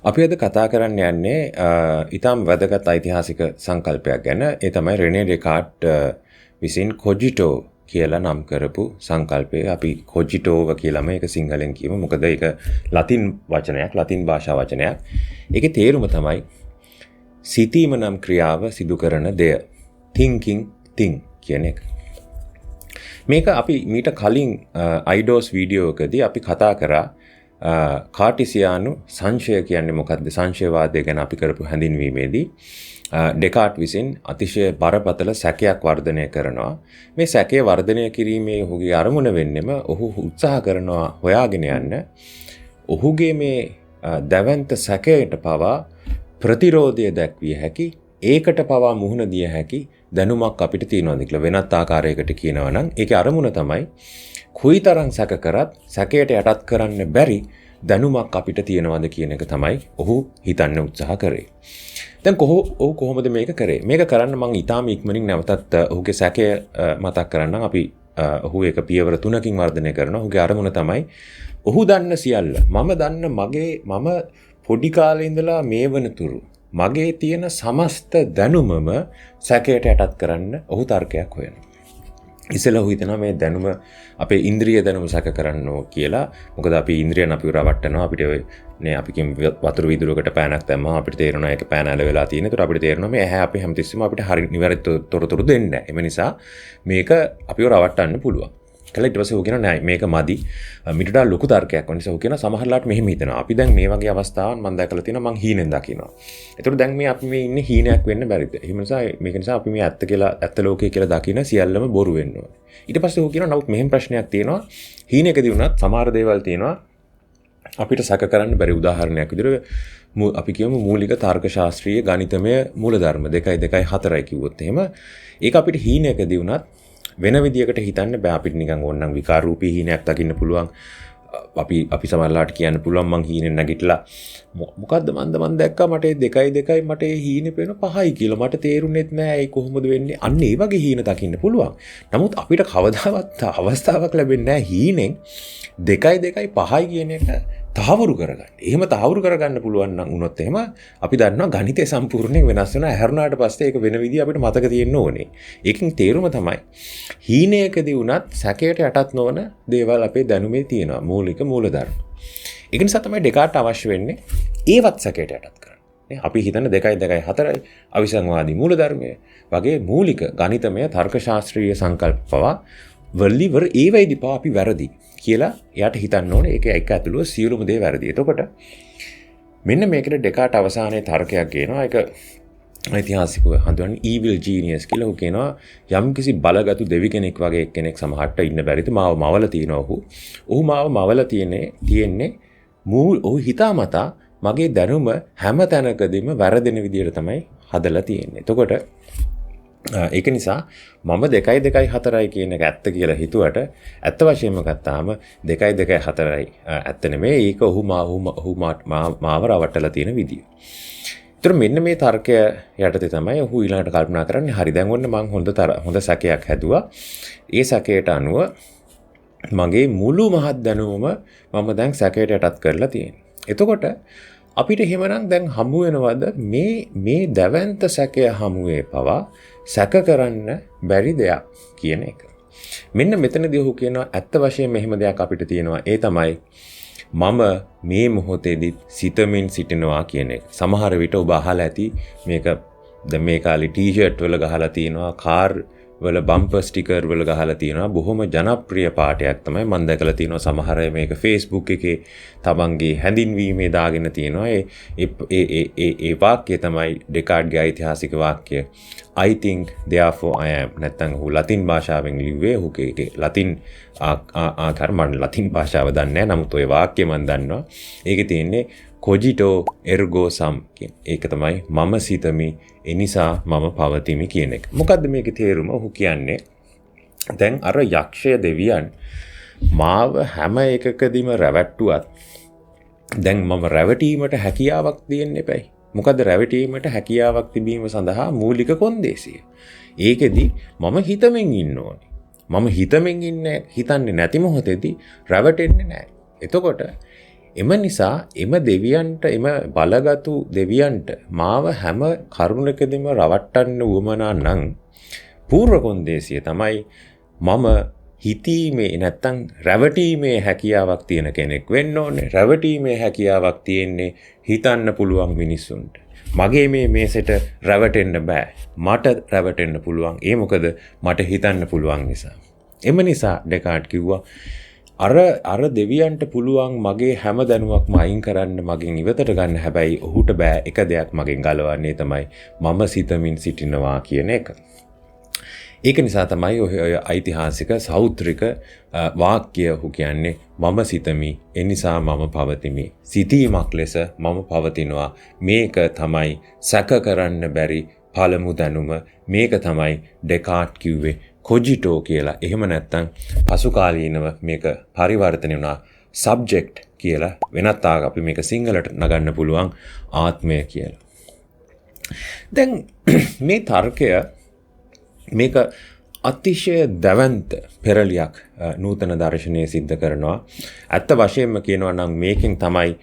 අපි අද කතා කරන්න යන්නේ ඉතාම වැදගත් ඓතිහාසික සංකල්පයක් ගැන. ඒ තමයි රෙනේ ඩෙකාට් විසින් කොජිටෝ කියලා නම් කරපු සංකල්පය. අපි කොජිටෝව කියලාම ඒක සිංහලෙන් කියමු. මොකද ඒක ලතින් වචනයක්, ලතින් භාෂා වචනයක්. ඒකේ තේරුම තමයි සිතීම නම් ක්‍රියාව සිදු කරන දෙය. thinking thing කියන එක. මේක අපි මීට කලින් අයිඩෝස් වීඩියෝ එකදී අපි කතා කරා කාටිසියානු සංශය කියන්නේ මොකක්ද? සංශයවාදය ගැන අපි කරපු හැඳින්වීමේදී ඩෙකාට් විසින් අතිශය බරපතල සැකයක් වර්ධනය කරනවා. මේ සැකය වර්ධනය කිරීමේ ඔහුගේ අරමුණ වෙන්නෙම ඔහු උත්සාහ කරනවා හොයාගෙන යන්න ඔහුගේ මේ දැවැන්ත සැකයට පවා ප්‍රතිරෝධය දැක්විය හැකි, ඒකට පවා මුහුණ දිය හැකි දැනුමක් අපිට තියෙනවාද කියලා. වෙනත් ආකාරයකට කියනවා නම් ඒකේ අරමුණ තමයි කුයිතරම් සැක කරත් සැකයට යටත් කරන්න බැරි දැනුමක් අපිට තියෙනවද කියන එක තමයි ඔහු හිතන්න උත්සාහ කරේ. දැන් ඔහු කොහොමද මේක කරේ? මේක කරන්න මම ඊටාම ඉක්මනින් නැවතත් ඔහුගේ සැකය මතක් කරන්නම්. අපි ඔහු ඒක පියවර 3කින් වර්ධනය කරනවා. ඔහුගේ අරමුණ තමයි ඔහු දන්න සියල්ල මම පොඩි කාලේ ඉඳලා මේ වනතුරු මගේ තියෙන සමස්ත දැනුමම සැකයට යටත් කරන්න ඔහු තර්කයක් හොයනවා. ඉස්සෙල්ලා ඔහු හිතනවා මේ දැනුම අපේ ඉන්ද්‍රිය දැනුම සැක කරන්නෝ කියලා. මොකද අපි ඉන්ද්‍රියන් අපිව රවට්ටනවා. අපිට අපි කියමු වතුර විදුරකට පෑනක් දැම්මම අපිට තේරෙනවා ඒක පෑන ඇල වෙලා තියෙන. ඒකට අපිට තේරෙනවා මේ ඇහැ අපි හැමතිස්සෙම අපිට හරි නිවැරදි තොරතුරු දෙන්නේ නැහැ. ඒ නිසා මේක අපිව රවට්ටන්න පුළුවන්. කළා ඊට පස්සේ ඔහු කියනවා නෑ මේක මදි. මිටුඩා ලොකු තර්කයක් වුණා. ඔහු කියනවා සමහරලාට මෙහෙම හිතනවා. අපි දැන් මේ වගේ අවස්ථාවන් මම දැකලා තියෙනවා මං හීනෙන් දකිනවා. ඒතකොට දැන් මේ අපි මේ ඉන්නේ හීනයක් වෙන්න බැරිද? එහෙම නිසා මේක නිසා අපි මේ ඇත්ත ලෝකය කියලා දකින සියල්ලම බොරු වෙන්න ඕනේ. ඊට පස්සේ ඔහු කියනවා නමුත් මෙහෙම ප්‍රශ්නයක් තියෙනවා. හීනෙකදී වුණත් සමහර දේවල් තියෙනවා අපිට සැක කරන්න බැරි. උදාහරණයක් විදිහට අපි කියමු මූලික තර්ක ශාස්ත්‍රීය ගණිතමය මූලධර්ම 2 2 4යි කිව්වොත් එහෙම ඒක අපිට හීනෙකදී වුණත් වෙන විදියකට හිතන්න බෑ. අපිට නිකන් ඕනනම් විකාර රූපී හීනයක් දකින්න පුළුවන්. අපි සමහරලාට කියන්න පුළුවන් මං හීනෙන් නැගිටලා මොකද්ද මන් දැක්කා මට 2 2 මට ඒ හීනේ පේන 5යි කියලා මට තේරුණෙත් නෑ ඒ කොහොමද වෙන්නේ. අන්න ඒ වගේ හීන දකින්න පුළුවන්. නමුත් අපිට කවදාවත් අවස්ථාවක් ලැබෙන්නේ නෑ හීනෙන් 2 2 5යි කියන එක තහවුරු කරගන්න. එහෙම තහවුරු කරගන්න පුළුවන් නම් වුණොත් එහෙම අපි දන්නවා ගණිතය සම්පූර්ණයෙන් වෙනස් වෙනවා. හැරුණාට පස්සේ ඒක වෙන විදිහ අපිට මතක තියෙන්න ඕනේ. ඒකෙන් තේරුම තමයි හීනයකදී වුණත් සැකයට යටත් නොවන දේවල් අපේ දැනුමේ තියෙනවා. මූලික මූලධර්ම. ඒක නිසා තමයි ඩෙකාට් අවශ්‍ය වෙන්නේ ඒවත් සැකයට යටත් කරන්න. අපි හිතන 2 2 4යි අවිසංවාදී මූලධර්මය වගේ මූලික ගණිතමය තර්කශාස්ත්‍රීය සංකල්ප පවා වලිවර ඒ වෙයිදී පවා අපි වැරදි කියලා එයාට හිතන්න ඕනේ. ඒක එක ඇතුළුව සියලුම දේ වැරදි. එතකොට මෙන්න මේකට ඩෙකාට් අවසානයේ තර්කයක් ගේනවා. ඒක ඓතිහාසිකව හඳුන්වන්නේ evil genius කියලා. ඔහු කියනවා යම්කිසි බලගතු දෙවි කෙනෙක් වගේ කෙනෙක් සමහරට ඉන්න බැරිද මාව මවල තියනවා. ඔහු මාව මවල තියෙන්නේ ඔහු හිතාමතා මගේ දැනුම හැම තැනකදීම වැරදෙන විදියට තමයි හදලා තියෙන්නේ. එතකොට ඒක නිසා මම 2 2 4යි කියන එක ඇත්ත කියලා හිතුවට ඇත්ත වශයෙන්ම ගත්තාම 2 2 4යි ඇත්ත නෙමෙයි. ඒක ඔහු මාව රවට්ටලා තියෙන විදිය. ඒතර මෙන්න මේ තර්කය යටතේ තමයි ඔහු ඊළඟට කල්පනා කරන්නේ හරි දැන් ඔන්න මම හොඳ සැකයක් හැදුවා. ඒ සැකයට අනුව මගේ මුළු මහත් දැනුමම මම දැන් සැකයට යටත් කරලා තියෙනවා. එතකොට අපිට එහෙමනම් දැන් හමු වෙනවද මේ දැවැන්ත සැකය හමුවේ පවා සැක කරන්න බැරි දෙයක් කියන එක. මෙන්න මෙතනදී ඔහු කියනවා ඇත්ත වශයෙන්ම එහෙම දෙයක් අපිට තියෙනවා. ඒ තමයි මම මේ මොහොතේදී සිතමින් සිටිනවා කියන එක. සමහර විට ඔබ අහලා ඇති මේක දැන් මේ කාලේ ටී-ෂර්ට් වල ගහලා තියෙනවා, කාර් වල බම්පර් ස්ටිකර් වල ගහලා තියෙනවා. බොහොම ජනප්‍රිය පාටයක් තමයි මම දැකලා තියෙනවා. සමහර මේක Facebook එකේ තමන්ගේ හැඳින්වීමේ දාගෙන තියෙනවා. ඒ වාක්‍යය තමයි ඩෙකාට්ගේ ඓතිහාසික වාක්‍යය. I think therefore I am. නැත්නම් ඔහු ලතින් භාෂාවෙන් ලිව්වේ. ඔහුගේ ලතින් ආකාර මම ලතින් භාෂාව දන්නේ නැහැ. නමුත් ওই වාක්‍යය මම දන්නවා. ඒකේ තියෙන්නේ cogito ergo sum කියන. ඒක තමයි මම සිතමි එනිසා මම පවතිමි කියන එක. මොකද්ද මේකේ තේරුම? ඔහු කියන්නේ දැන් අර යක්ෂය දෙවියන් මාව හැම එකකදීම රැවට්ටුවත් දැන් මම රැවටීමට හැකියාවක් දෙන්න එපයි. මොකද රැවටීමට හැකියාවක් තිබීම සඳහා මූලික කොන්දේසිය. ඒකෙදි මම හිතමින් ඉන්න ඕනේ. මම හිතමින් හිතන්නේ නැති මොහොතේදී රැවටෙන්නේ නැහැ. එතකොට එම නිසා එම දෙවියන්ට එම බලගතු දෙවියන්ට මාව හැම කරුණකදීම රවට්ටන්න උවමනා නම් පූර්ව කොන්දේසිය තමයි මම හිතීමේ නැත්තම් රැවටීමේ හැකියාවක් තියෙන කෙනෙක් වෙන්න ඕනේ. රැවටීමේ හැකියාවක් තියෙන්නේ හිතන්න පුළුවන් මිනිස්සුන්ට. මගේ මේ මේසෙට රැවටෙන්න බෑ. මට රැවටෙන්න පුළුවන්. ඒ මොකද මට හිතන්න පුළුවන් නිසා. එම නිසා ඩෙකාට් කිව්වා අර දෙවියන්ට පුළුවන් මගේ හැම දැනුවක්ම අයින් කරන්න මගෙන් ඉවතට ගන්න. හැබැයි ඔහුට බෑ එක දෙයක් මගෙන් ගලවන්නේ තමයි මම සිතමින් සිටිනවා කියන එක. ඒක නිසා තමයි ඔය ඓතිහාසික සෞත්‍රික වාක්‍ය ඔහු කියන්නේ මම සිතමි එනිසා මම පවතිමි. සිතීමක් ලෙස මම පවතිනවා. මේක තමයි සැක කරන්න බැරි පළමු දැනුම. මේක තමයි ඩෙකාට් කිව්වේ කොජිටෝ කියලා. එහෙම නැත්නම් පසුකාලීනව මේක පරිවර්තනය වුණා සබ්ජෙක්ට් කියලා. වෙනත් අපි මේක සිංහලට නගන්න පුළුවන් ආත්මය කියලා. දැන් මේ තර්කය මේක අතිශය දැවන්ත පෙරලියක් නූතන දර්ශනය සිද්ධ කරනවා. ඇත්ත වශයෙන්ම කියනවා නම් මේකෙන් තමයි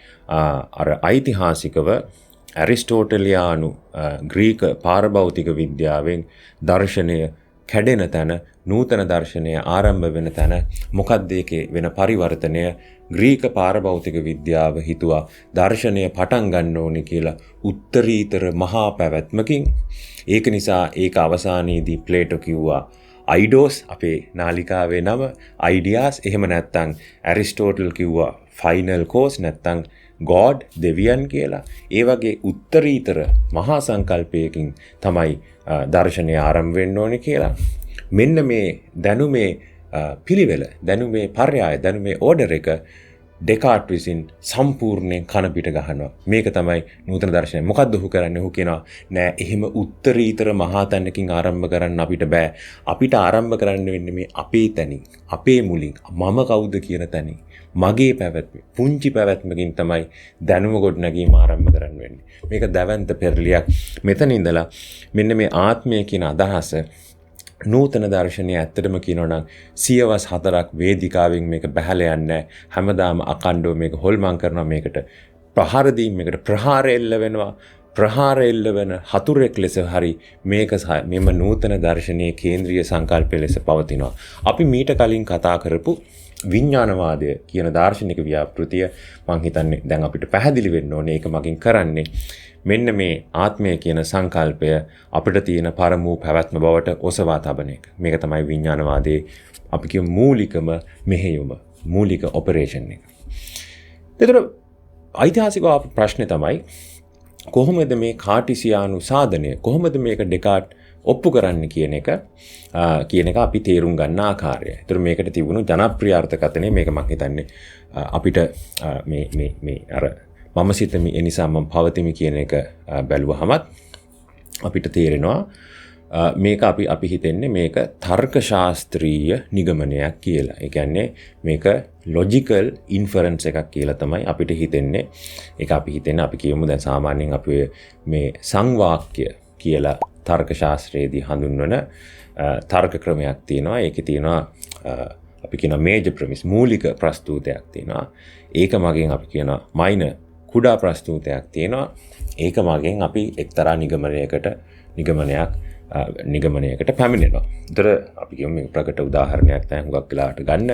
අර ඓතිහාසිකව ඇරිස්ටෝටලියානු ග්‍රීක පාරභෞතික විද්‍යාවෙන් දර්ශනය කැඩෙන තැන නූතන දර්ශනය ආරම්භ වෙන තැන මොකක්ද ඒකේ වෙන පරිවර්තනය. ග්‍රීක පාරභෞතික විද්‍යාව හිතුවා දර්ශනය පටන් ගන්න ඕනේ කියලා උත්තරීතර මහා පැවැත්මකින්. ඒක නිසා ඒක අවසානයේදී ප්ලේටෝ කිව්වා අයිඩෝස් අපේ නාලිකාවේ නම අයිඩියාස්. එහෙම නැත්නම් ඇරිස්ටෝටල් කිව්වා ෆයිනල් කෝස් නැත්නම් ගෝඩ් දෙවියන් කියලා. ඒ වගේ උත්තරීතර මහා සංකල්පයකින් තමයි දර්ශනය ආරම්භ වෙන්න ඕනේ කියලා. මෙන්න මේ දැනුමේ පිළිවෙල, දැනුමේ පර්යාය, දැනුමේ ඕඩර් එක ඩෙකාට් විසින් සම්පූර්ණයෙන් කන පිට ගහනවා. මේක තමයි නූතන දර්ශනය. මොකද්ද ඔහු කරන්නේ? ඔහු කියනවා නෑ එහෙම උත්තරීතර මහා තැනකින් ආරම්භ කරන්න අපිට බෑ. අපිට ආරම්භ කරන්න වෙන්නේ මේ අපේ තැනින්, අපේ මුලින්, මම කවුද කියන තැනින්. මගේ පැවැත්ම, පුංචි පැවැත්මකින් තමයි දැනුම ගොඩනැගීම ආරම්භ කරන්න වෙන්නේ. මේක දැවැන්ත පෙරලියක්. මෙතන ඉඳලා මෙන්න මේ ආත්මය කියන අදහස නූතන දර්ශනය ඇත්තටම කියනවා නම් සියවස් 4ක් වේදිකාවෙන් මේක බැහැලා යන්නේ. හැමදාම අකණ්ඩව මේක හොල්මන් කරනවා. මේකට ප්‍රහාර දීම්, මේකට ප්‍රහාර එල්ල වෙනවා. ප්‍රහාර එල්ල වෙන හතුරෙක් ලෙස හරි මේක මෙම නූතන දර්ශනයේ කේන්ද්‍රීය සංකල්පය ලෙස පවතිනවා. අපි මීට කලින් කතා කරපු විඥානවාදය කියන දාර්ශනික ව්‍යාපෘතිය මම හිතන්නේ දැන් අපිට පැහැදිලි වෙන්න ඕනේ. ඒක මගින් කරන්නේ මෙන්න මේ ආත්මය කියන සංකල්පය අපිට තියෙන පරම වූ පැවැත්ම බවට ඔසවා තබන එක. මේක තමයි විඥානවාදයේ අපි කියමු මූලිකම මෙහෙයුම, මූලික ඔපරේෂන් එක. ඒතර ඓතිහාසික ප්‍රශ්නේ තමයි කොහොමද මේ කාටිසියානු සාධනය, කොහොමද මේක ඩෙකාට් ඔප්පු කරන්න කියන එක අපි තේරුම් ගන්න ආකාරය. ඒතර මේකට තිබුණු ජනප්‍රිය අර්ථකථනය මේක මම හිතන්නේ අපිට මේ අර මම සිතමි එනිසා මම පවතිමි කියන එක බැලුවහමත් අපිට තේරෙනවා මේක අපි හිතන්නේ මේක තර්ක ශාස්ත්‍රීය නිගමනයක් කියලා. ඒ කියන්නේ මේක ලොජිකල් ඉන්ෆරන්ස් එකක් කියලා තමයි අපිට හිතෙන්නේ. ඒක අපි හිතන්නේ අපි කියමු දැන් සාමාන්‍යයෙන් අපි මේ සංවාක්‍ය කියලා තර්ක ශාස්ත්‍රයේදී හඳුන්වන තර්ක ක්‍රමයක් තියෙනවා. ඒකේ තියෙනවා අපි කියන මේජර් ප්‍රමිස්, මූලික ප්‍රස්තුතයක් තියෙනවා. ඒක මගින් අපි කියන මයිනර් කුඩා ප්‍රස්තුතයක් තියෙනවා. ඒක මගෙන් අපි එක්තරා නිගමනයකට පැමිණෙනවා. ඒතර අපි කියමු මේ ප්‍රකට උදාහරණයක් තමයි හුඟක් වෙලාවට ගන්න.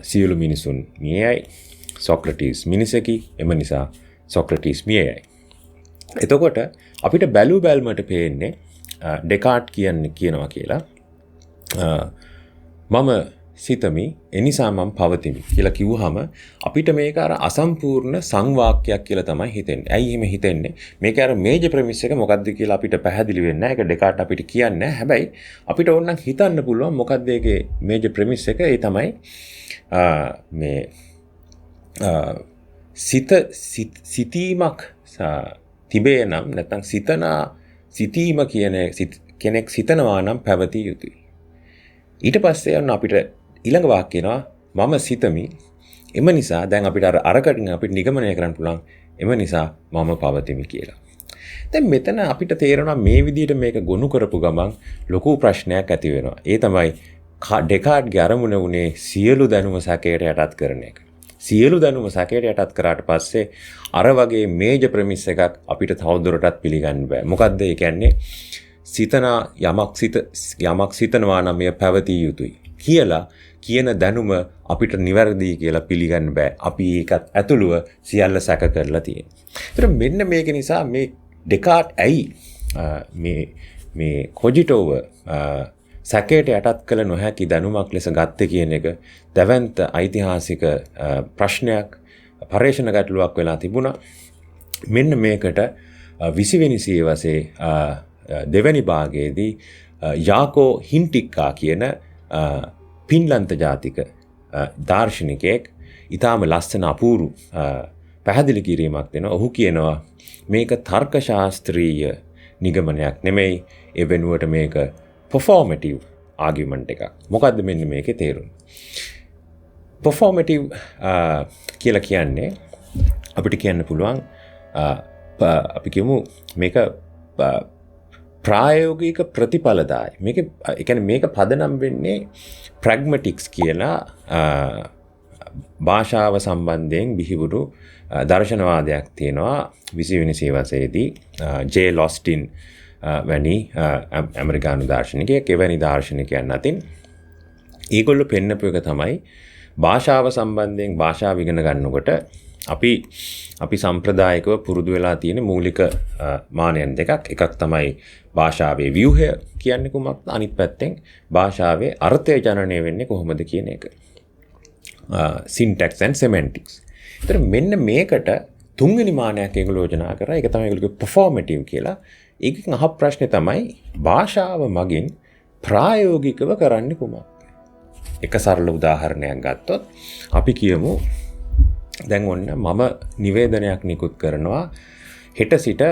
සියලු මිනිසුන් මියයි, සොක්‍රටිස් මිනිසෙකි. එම නිසා සොක්‍රටිස් මියයි. එතකොට අපිට බැලු බැල්මට පේන්නේ ඩෙකාට් කියනවා කියලා මම සිතමි එනිසා මම පවතිමි කියලා කිව්වහම අපිට මේක අර අසම්පූර්ණ සංවාක්‍යයක් කියලා තමයි හිතෙන්නේ. ඇයි එහෙම හිතෙන්නේ? මේක අර මේජර් ප්‍රමිස් එක මොකද්ද කියලා අපිට පැහැදිලි වෙන්නේ නැහැ. ඒක ඩෙකාට් අපිට කියන්නේ නැහැ. හැබැයි අපිට ඕනනම් හිතන්න පුළුවන් මොකද්ද ඒකේ මේජර් ප්‍රමිස් එක. ඒ තමයි මේ සිතීමක් තිබේ නම් නැත්නම් සිතීම කියන කෙනෙක් සිතනවා නම් පැවතිය යුතුයි. ඊට පස්සේ යන අපිට ඊළඟ වාක්‍යනවා මම සිතමි එම නිසා දැන් අපිට අරකටින් අපිට නිගමනය කරන්න පුළුවන් එම නිසා මම පවතිමි කියලා. දැන් මෙතන අපිට තේරෙනවා මේ විදිහට මේක ගොනු කරපු ගමන් ලොකු ප්‍රශ්නයක් ඇති වෙනවා. ඒ තමයි ඩෙකාට්ගේ අරමුණ උනේ සියලු දැනුම සැකයට යටත් කරන එක. සියලු දැනුම සැකයට යටත් කරාට පස්සේ අර වගේ මේජර් ප්‍රමිස් එකක් අපිට තවදුරටත් පිළිගන්න බෑ. මොකද්ද ඒ කියන්නේ? යමක් සිතනවා නම් එය පැවතිය යුතුයි කියලා කියන දැනුම අපිට නිවැරදි කියලා පිළිගන්න බෑ. අපි ඒකත් ඇතුළුව සියල්ල සැක කරලා තියෙනවා. ඒතර මෙන්න මේක නිසා මේ ඩෙකාට් ඇයි මේ කොජිටෝව සැකයට යටත් කළ නොහැකි දැනුමක් ලෙස ගත්තේ කියන එක දැවැන්ත ඓතිහාසික ප්‍රශ්නයක්, පර්යේෂණ ගැටලුවක් වෙලා තිබුණා. මෙන්න මේකට 20 වෙනි සියවසේ දෙවැනි භාගයේදී යාකෝ හින්ටික්කා කියන පින්ලන්ත ජාතික දාර්ශනිකයෙක් ඊටාම ලස්සන අපූරු පැහැදිලි කිරීමක් දෙනවා. ඔහු කියනවා මේක තර්කශාස්ත්‍රීය නිගමනයක් නෙමෙයි, ඒ වෙනුවට මේක performative argument එකක්. මොකද්ද මෙන්න මේකේ තේරුම? performative කියලා කියන්නේ අපිට කියන්න පුළුවන් අපි කියමු මේක ප්‍රායෝගික ප්‍රතිඵලදායි. මේක ඒ කියන්නේ මේක පදනම් වෙන්නේ pragmatics කියලා භාෂාව සම්බන්ධයෙන් බිහිවුණු දර්ශනවාදයක් තියෙනවා 20 වෙනි සියවසේදී ජේ ලොස්ටින් වැනි ඇමරිකානු දාර්ශනිකයෙක්. එවැනි දාර්ශනිකයන් අතින් ඒගොල්ලෝ පෙන්නපු එක තමයි භාෂාව සම්බන්ධයෙන් භාෂාව ඉගෙන ගන්නකොට අපි සම්ප්‍රදායිකව පුරුදු වෙලා තියෙන මූලික මානයන් දෙකක්. එකක් තමයි භාෂාවේ ව්‍යුහය කියන්නේ කුමක්ද? අනිත් පැත්තෙන් භාෂාවේ අර්ථය ජනනය වෙන්නේ කොහොමද කියන එක. syntax and semantics. ඒතර මෙන්න මේකට තුන්වෙනි මානයක් ඒගොල්ලෝ යෝජනා කරා. ඒක තමයි ඒගොල්ලෝගේ performative කියලා. ඒකෙන් අහ ප්‍රශ්නේ තමයි භාෂාව මගින් ප්‍රායෝගිකව කරන්නේ කුමක්ද? එක සරල උදාහරණයක් ගත්තොත් අපි කියමු දැන් ඔන්න මම නිවේදනයක් නිකුත් කරනවා හෙට සිට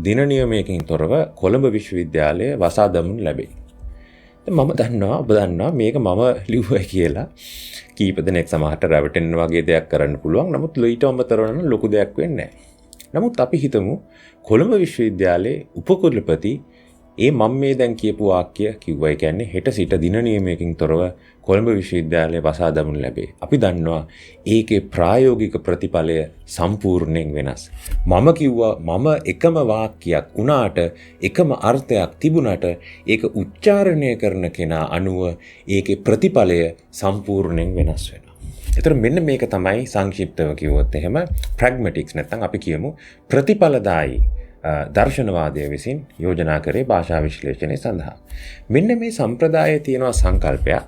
දින නියමයකින් තොරව කොළඹ විශ්වවිද්‍යාලයේ වසා දමනු ලැබේ. මම දන්නවා ඔබ දන්නවා මේක මම ලිව්වයි කියලා කීප දෙනෙක් සමහරට රැවටෙන්න වගේ දෙයක් කරන්න පුළුවන්. නමුත් ඊට අමතරව නම් ලොකු දෙයක් වෙන්නේ නැහැ. නමුත් අපි හිතමු කොළඹ විශ්වවිද්‍යාලයේ උපකුලපති මම මේ දැන් කියපු වාක්‍ය කිව්වයි කියන්නේ හෙට සිට දින නියමයකින් තොරව කොළඹ විශ්වවිද්‍යාලයේ වසා දමනු ලැබේ. අපි දන්නවා ඒකේ ප්‍රායෝගික ප්‍රතිඵලය සම්පූර්ණයෙන් වෙනස්. මම කිව්වා මම එකම වාක්‍යයක් වුණාට එකම අර්ථයක් තිබුණාට ඒක උච්චාරණය කරන කෙනා අනුව ඒකේ ප්‍රතිඵලය සම්පූර්ණයෙන් වෙනස් වෙනවා. ඒතර මෙන්න මේක තමයි සංක්ෂිප්තව කිව්වොත් එහෙම ප්‍රැග්මැටික්ස් නැත්නම් අපි කියමු ප්‍රතිඵලදායී දර්ශනවාදය විසින් යෝජනා කරේ භාෂා විශ්ලේෂණය සඳහා. මෙන්න මේ සම්ප්‍රදායේ තියෙනවා සංකල්පයක්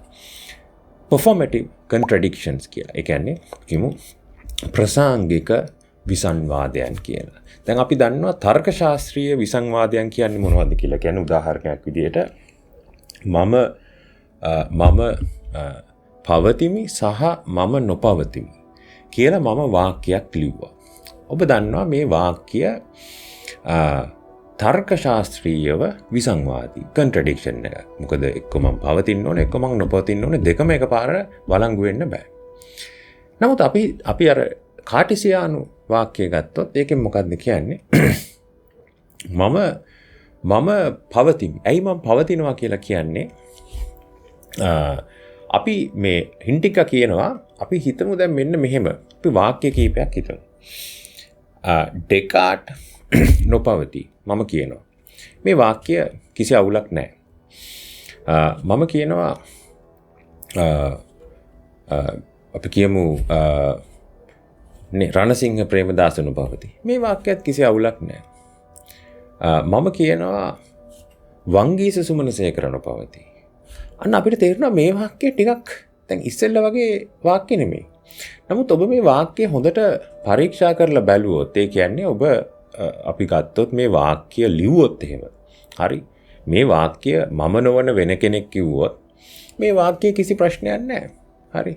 performative contradictions කියලා. ඒ කියන්නේ කිමු ප්‍රසාංගික විසංවාදයන් කියලා. දැන් අපි දන්නවා තර්කශාස්ත්‍රීය විසංවාදයන් කියන්නේ මොනවද කියලා. කියන්නේ උදාහරණයක් විදිහට මම පවතිමි සහ මම නොපවතිමි කියලා මම වාක්‍යයක් ලිව්වා. ඔබ දන්නවා මේ වාක්‍ය තර්කශාස්ත්‍රීයව විසංවාදී contradiction එක. මොකද එක්ක මම පවතින්න ඕනේ එක්ක මම නොපවතින්න ඕනේ දෙකම එකපාර වළංගු වෙන්න බෑ. නමුත් අපි අර කාටිසියානු වාක්‍යය ගත්තොත් ඒකෙන් මොකද්ද කියන්නේ? මම පවතිමි. ඇයි මම පවතිනවා කියලා කියන්නේ? අපි මේ හින්ටිකා කියනවා අපි හිතමු දැන් මෙන්න මෙහෙම. අපි වාක්‍ය කීපයක් හිතමු. ඩෙකාට් නොපවති මම කියනවා මේ වාක්‍ය කිසි අවුලක් නැහැ. මම කියනවා අපි කියමු රණසිංහ ප්‍රේමදාස නොපවති. මේ වාක්‍යයත් කිසි අවුලක් නැහැ. මම කියනවා වංගීස සුමනසේකර නොපවති. අන්න අපිට තේරෙනවා මේ වාක්‍ය ටිකක් දැන් ඉස්සෙල්ලා වගේ වාක්‍ය නෙමෙයි. නමුත් ඔබ මේ වාක්‍ය හොඳට පරීක්ෂා කරලා බැලුවොත් ඒ කියන්නේ ඔබ අපි ගත්තොත් මේ වාක්‍ය ලිව්වොත් එහෙම හරි මේ වාක්‍ය මම නොවන වෙන කෙනෙක් කිව්වොත් මේ වාක්‍ය කිසි ප්‍රශ්නයක් නැහැ. හරි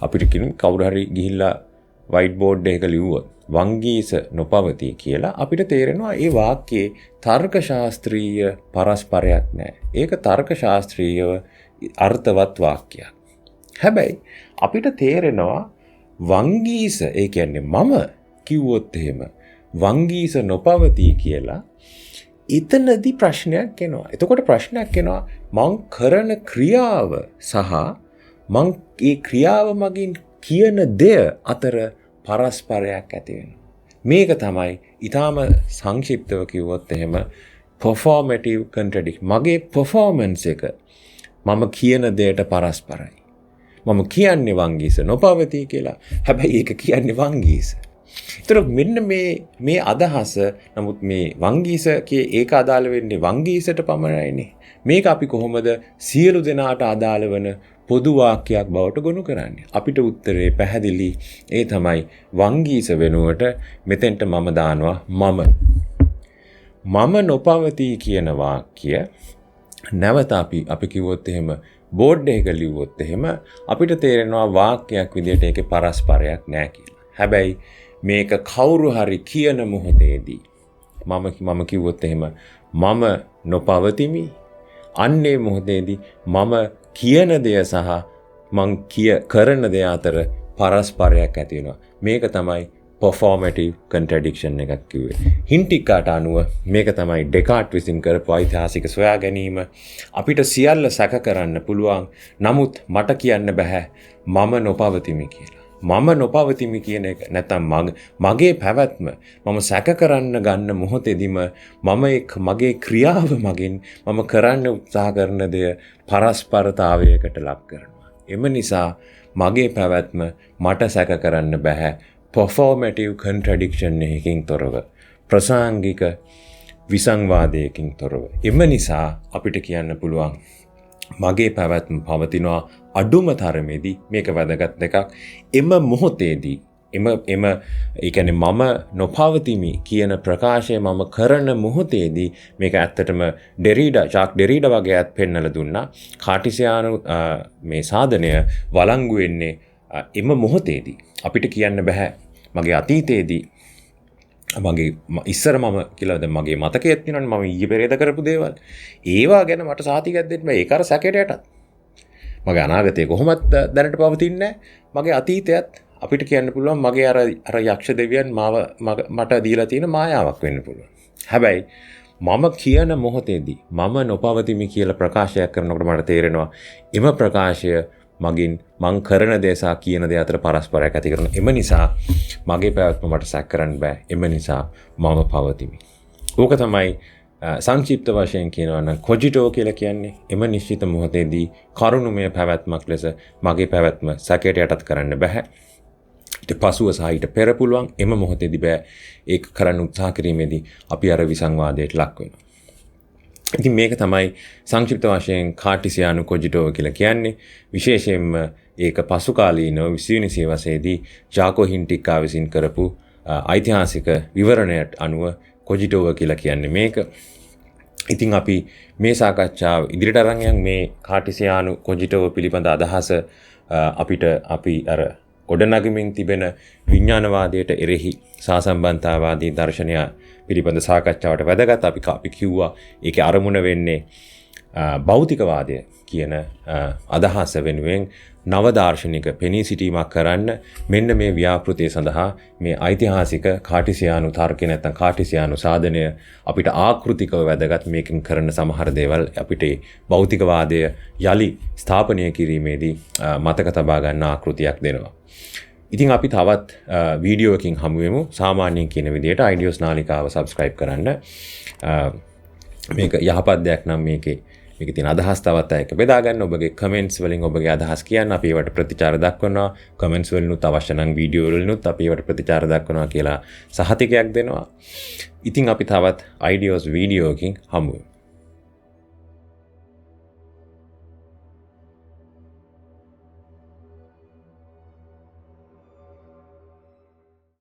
අපිට කියමු කවුරු හරි ගිහිල්ලා වයිට් බෝඩ් එකක ලිව්වොත් වංගීස නොපවති කියලා අපිට තේරෙනවා ඒ වාක්‍යයේ තර්කශාස්ත්‍රීය පරස්පරයක් නැහැ. ඒක තර්කශාස්ත්‍රීයව අර්ථවත් වාක්‍යයක්. හැබැයි අපිට තේරෙනවා වංගීස ඒ කියන්නේ මම කිව්වොත් එහෙම වංගීස නොපවති කියලා එතනදී ප්‍රශ්නයක් එනවා. එතකොට ප්‍රශ්නයක් එනවා මං කරන ක්‍රියාව සහ මං ඒ ක්‍රියාව මගින් කියන දෙය අතර පරස්පරයක් ඇති වෙනවා. මේක තමයි ඊටාම සංක්ෂිප්තව කිව්වොත් එහෙම performative contradiction. මගේ performance එක මම කියන දෙයට පරස්පරයි. මම කියන්නේ වංගීස නොපවතී කියලා. හැබැයි ඒක කියන්නේ වංගීස. ඒතර මෙන්න මේ අදහස නමුත් මේ වංගීස ඒක අදාළ වෙන්නේ වංගීසට පමණයිනේ. මේක අපි කොහොමද සියලු දෙනාට අදාළ වන පොදු වාක්‍යයක් බවට ගොනු කරන්නේ? අපිට උත්තරේ පැහැදිලි. ඒ තමයි වංගීස වෙනුවට මෙතෙන්ට මම දානවා මම නොපවතී කියන වාක්‍ය නැවත අපි කිව්වොත් එහෙම බෝඩ් එකක ලිව්වොත් එහෙම අපිට තේරෙනවා වාක්‍යයක් විදිහට ඒකේ පරස්පරයක් නැහැ කියලා. හැබැයි මේක කවුරු හරි කියන මොහොතේදී මම කිව්වොත් එහෙම මම නොපවතිමි. අන්නේ මොහොතේදී මම කියන දේ සහ මං කරන දේ අතර පරස්පරයක් ඇති වෙනවා. මේක තමයි performative contradiction එකක් කිව්වේ. හින්ටිකාට අනුව මේක තමයි ඩෙකාට් විසින් කරපු ඓතිහාසික සොයා ගැනීම. අපිට සියල්ල සැක කරන්න පුළුවන්. නමුත් මට කියන්න බෑ මම නොපවතිමි කියලා. මම නොපවතිමි කියන එක නැත්නම් මගේ පැවැත්ම මම සැක කරන්න ගන්න මොහොතේදීම මගේ ක්‍රියාව මගින් මම කරන්න උත්සාහ කරන දේ පරස්පරතාවයකට ලක් කරනවා. එම නිසා මගේ පැවැත්ම මට සැක කරන්න බෑ. performative contradiction එකකින් තොරව ප්‍රසංගික විසංවාදයකින් තොරව. එම නිසා අපිට කියන්න පුළුවන් මගේ පැවැත්ම පවතිනවා අඩුම තරමේදී. මේක වැදගත් එකක්. එම මොහොතේදී ඒ කියන්නේ මම නොපවතිමි කියන ප්‍රකාශය මම කරන මොහොතේදී මේක ඇත්තටම චාක් ඩෙරීඩා වගේ අත් පෙන්නලා දුන්නා. කාටිසියානු මේ සාධනය වළංගු වෙන්නේ එම මොහොතේදී. අපිට කියන්න බෑ මගේ අතීතයේදී මගේ ඉස්සර මම කියලා දැන් මගේ මතකයක් තියෙනවනේ මම ඊයේ පෙරේද කරපු දේවල්. ඒවා ගැන මට සාතිකයක් දෙන්න බෑ. ඒක අර සැකයට යටත්. මගේ අනාගතය කොහොමත් දැනට පවතින්නේ නැහැ. මගේ අතීතයත් අපිට කියන්න පුළුවන් මගේ අර යක්ෂ දෙවියන් මට දීලා තියෙන මායාවක් වෙන්න පුළුවන්. හැබැයි මම කියන මොහොතේදී මම නොපවතිමි කියලා ප්‍රකාශයක් කරනකොට මට තේරෙනවා එම ප්‍රකාශය මගින් මං කරන දේ සහ කියන දේ අතර පරස්පරයක් ඇති කරන. එම නිසා මගේ පැවැත්ම මට සැක කරන්න බෑ. එම නිසා මම පවතිමි. ඕක තමයි සංක්ෂිප්ත වශයෙන් කියනවා නම් කොජිටෝ කියලා කියන්නේ එම නිශ්චිත මොහොතේදී කරුණුමය පැවැත්මක් ලෙස මගේ පැවැත්ම සැකයට යටත් කරන්න බෑ. ඊට පසුව සහ ඊට පෙර පුළුවන්. එම මොහොතේදී බෑ. ඒක කරන්න උත්සාහ කිරීමේදී අපි අර විසංවාදයට ලක් වෙනවා. ඉතින් මේක තමයි සංක්ෂිප්ත වශයෙන් කාටිසියානු කොජිටෝ කියලා කියන්නේ. විශේෂයෙන්ම ඒක පසුකාලීනව 20 වෙනි සියවසේදී ජාකෝ හින්ටිකා විසින් කරපු ඓතිහාසික විවරණයට අනුව කොජිටෝව කියලා කියන්නේ මේක. ඉතින් අපි මේ සාකච්ඡාව ඉදිරියට අරන් යන් මේ කාටිසියානු කොජිටෝව පිළිබඳ අදහස අපි අර ගොඩනගමින් තිබෙන විඥානවාදයට එරෙහි සාසම්බන්ධතාවාදී දර්ශනය පිළිබඳ සාකච්ඡාවට වැදගත්. අපි කිව්වා ඒකේ අරමුණ වෙන්නේ භෞතිකවාදය කියන අදහස වෙනුවෙන් නව දාර්ශනික පෙනී සිටීමක් කරන්න මෙන්න මේ ව්‍යාපෘතිය සඳහා මේ ඓතිහාසික කාටිසියානු තර්කය නැත්නම් කාටිසියානු සාධනය අපිට ආකෘතිකව වැදගත්. මේකෙන් කරන සමහර දේවල් අපිට භෞතිකවාදය යලි ස්ථාපනය කිරීමේදී මතක තබා ගන්න ආකෘතියක් දෙනවා. ඉතින් අපි තවත් වීඩියෝකින් හමු වෙමු. සාමාන්‍යයෙන් කියන විදිහට iDeos නාලිකාව subscribe කරන්න. මේක යහපත් දෙයක් නම් මේකේ තියෙන අදහස් තවත් අයක බෙදා ගන්න. ඔබගේ කමෙන්ට්ස් වලින් ඔබගේ අදහස් කියන්න. අපි ඒවට ප්‍රතිචාර දක්වනවා. කමෙන්ට්ස් වලිනුත් අවශ්‍ය නම් වීඩියෝ වලිනුත් අපි ඒවට ප්‍රතිචාර දක්වනවා කියලා සහතිකයක් දෙනවා. ඉතින් අපි තවත් iDeos වීඩියෝකින් හමු වෙමු.